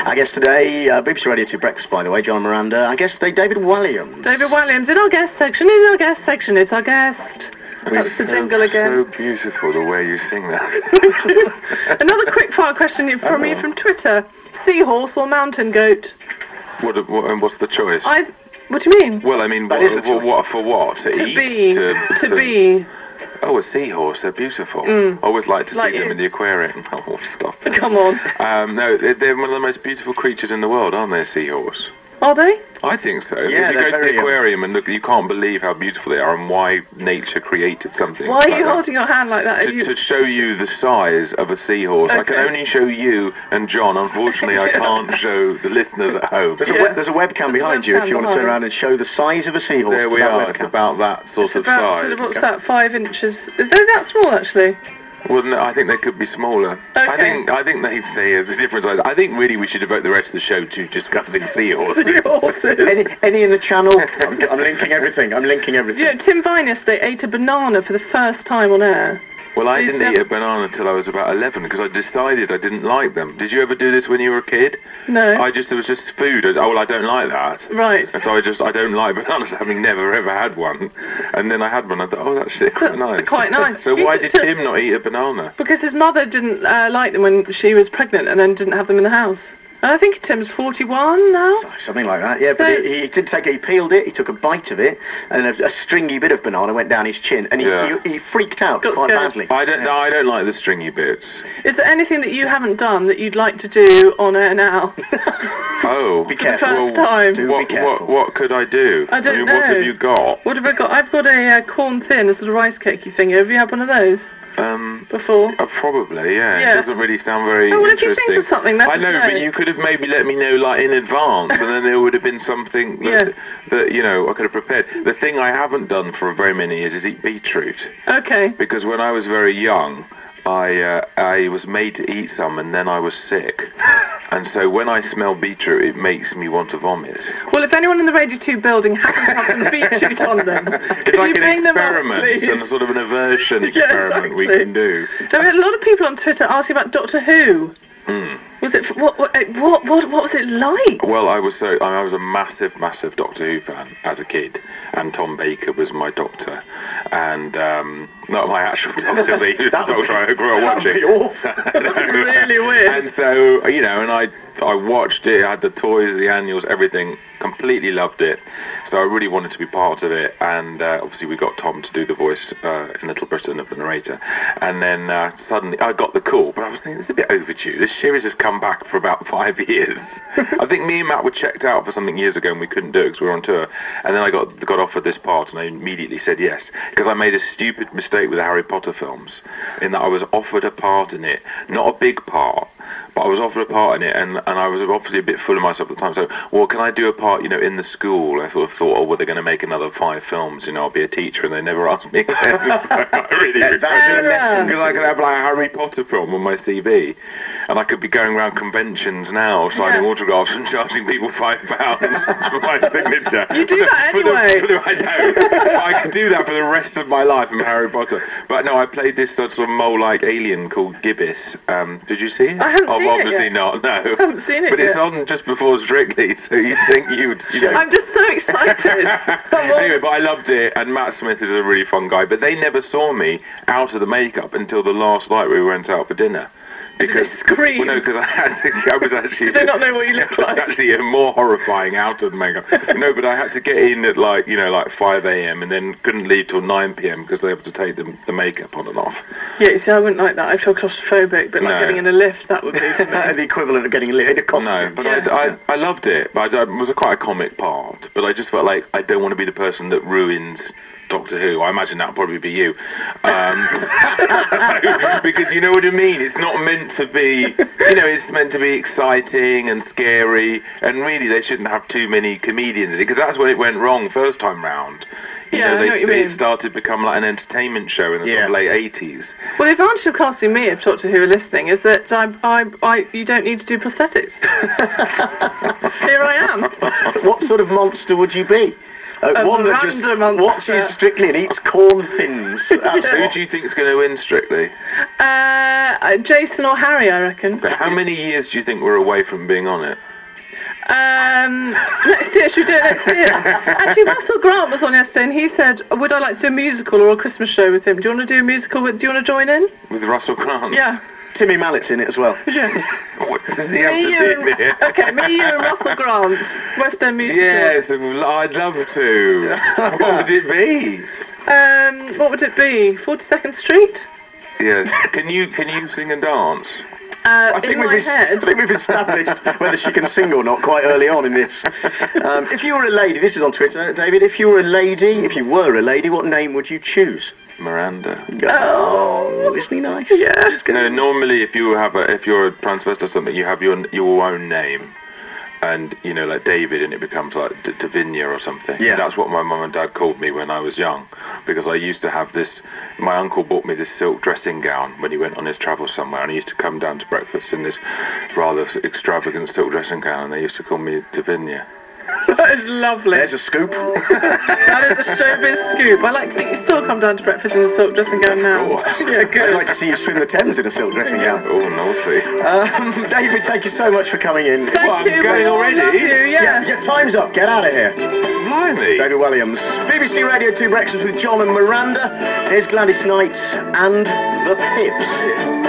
I guess today, BBC Radio 2 Breakfast, by the way, John and Miranda. I guess today, David Walliams. David Walliams, in our guest section, it's our guest. That's the jingle again. So beautiful the way you sing that. Another quick fire question from me from Twitter. Seahorse or mountain goat? What's the choice? What do you mean? Well, I mean, what for what? To eat? To be. Oh, a seahorse, they're beautiful. I always like to see them in the aquarium. Oh, stop it. Come on. No, they're one of the most beautiful creatures in the world, aren't they, a seahorse? Are they? I think so. Yeah, if you go to the aquarium and look, you can't believe how beautiful they are and why nature created something. Why are you holding your hand like that? To show you the size of a seahorse. Okay. I can only show you and John. Unfortunately, I can't show the listeners at home. There's a webcam behind you if you want to turn around and show the size of a seahorse. There we are. It's about that sort of size. What's that, 5 inches? Is they that small, actually? Well, no, I think they could be smaller. Okay. I think they say the different size. I think really we should devote the rest of the show to discussing seahorses. Any in the channel? I'm linking everything. Yeah, Tim Vine yesterday ate a banana for the first time on air. Well, I didn't eat a banana until I was about 11 because I decided I didn't like them. Did you ever do this when you were a kid? No. It was just food. I don't like that. Right. And so I don't like bananas, having never ever had one. And then I had one. I thought, oh, that's quite nice. Quite nice. So why did Tim not eat a banana? Because his mother didn't like them when she was pregnant, and then didn't have them in the house. I think Tim's 41 now. Something like that, yeah. But he did he peeled it, he took a bite of it, and a stringy bit of banana went down his chin, and he freaked out quite badly. I don't like the stringy bits. Is there anything that you haven't done that you'd like to do on air now? Oh, be careful. For the first time. What could I do? I don't know. What have you got? What have I got? I've got a corn thin, a sort of rice cakey thing. Have you had one of those? Before? Probably, yeah. It doesn't really sound very interesting. Well, if you think of something, let I know, but you could have maybe let me know like in advance, and then there would have been something that I could have prepared. The thing I haven't done for very many years is eat beetroot. Okay. Because when I was very young, I was made to eat some, and then I was sick. And so when I smell beetroot, it makes me want to vomit. Well, if anyone in the Radio 2 building happens to have some beetroot on them, it's like an experiment, some sort of an aversion experiment we can do. So a lot of people on Twitter asking about Doctor Who. Was it what was it like? Well, I was a massive Doctor Who fan as a kid, and Tom Baker was my doctor, and not my actual doctor, but he was the doctor I grew up watching. That would be really weird. And so and I watched it. I had the toys, the annuals, everything. Completely loved it. So I really wanted to be part of it, and obviously we got Tom to do the voice in Little Britain of the narrator. And then suddenly I got the call, but I was thinking, it's a bit overdue. This series has come back for about 5 years. I think me and Matt were checked out for something years ago and we couldn't do it because we were on tour. And then I got offered this part, and I immediately said yes, because I made a stupid mistake with the Harry Potter films, in that I was offered a part in it, not a big part, but I was offered a part in it, and I was obviously a bit full of myself at the time. So, well, can I do a part, in the school? I thought, oh, well, they're going to make another 5 films, I'll be a teacher, and they never asked me. I really because I could have like a Harry Potter film on my CV, and I could be going around conventions now, signing autographs and charging people £5 for my signature. You do that anyway. I know. I could do that for the rest of my life in Harry Potter. But no, I played this sort of mole-like alien called Gibbous. Did you see it? I haven't seen it obviously yet. not, no. I haven't seen it but yet. It's on just before Strictly, so you think you'd... I'm just so excited. Anyway, but I loved it, and Matt Smith is a really fun guy, but they never saw me out of the makeup until the last night we went out for dinner. Because scream. Well, no, because I was actually... Did they not know what you looked like? Actually more horrifying out of the makeup. No, but I had to get in at like 5 a.m. and then couldn't leave till 9 p.m. because they have to take the makeup on and off. Yeah, you see, I wouldn't like that. I feel claustrophobic, but like getting in a lift, that would be the equivalent of getting a lift. No, but I loved it. But it was quite a comic part. But I just felt like I don't want to be the person that ruins Doctor Who. I imagine that would probably be you. Because you know what I mean? It's not meant to be, it's meant to be exciting and scary, and really they shouldn't have too many comedians in it, because that's when it went wrong first time round. I know what you mean. It started to become like an entertainment show in the sort of late 80s. Well, the advantage of casting me, if Doctor Who are listening, is that you don't need to do prosthetics. Here I am. What sort of monster would you be? One that just watches Strictly and eats corn thins. Who do you think is going to win Strictly? Jason or Harry, I reckon. How many years do you think we're away from being on it? Next year, should we do it next year? Actually, Russell Grant was on yesterday and he said, would I like to do a musical or a Christmas show with him? Do you want to do a musical? Do you want to join in? With Russell Grant? Yeah. Timmy Mallett's in it as well. Yeah. What does he have to do here? Okay, me, you and Russell Grant. West End musical. Yes, I'd love to. What would it be? What would it be? 42nd Street? Yes. Can you sing and dance? I think we've established whether she can sing or not quite early on in this. If you were a lady, this is on Twitter, David, if you were a lady, what name would you choose? Miranda. Oh, isn't he nice? Yeah. No, normally if you're a transvestite or something, you have your own name. And, you know, like David, and it becomes like Davinia or something. Yeah. And that's what my mum and dad called me when I was young. Because I used to have this, my uncle bought me this silk dressing gown when he went on his travels somewhere. And he used to come down to breakfast in this rather extravagant silk dressing gown. And they used to call me Davinia. That is lovely. There's a scoop. That is a showbiz scoop. I like to think you still come down to breakfast in a silk dressing gown now. Yeah, good. I'd like to see you swim the Thames in a silk dressing gown. Oh, naughty. David, thank you so much for coming in. Thank you. I'm going already? Love you, yeah. Yeah, time's up. Get out of here. Blimey. David Walliams. BBC Radio 2 Breakfast with John and Miranda. Here's Gladys Knight and the Pips.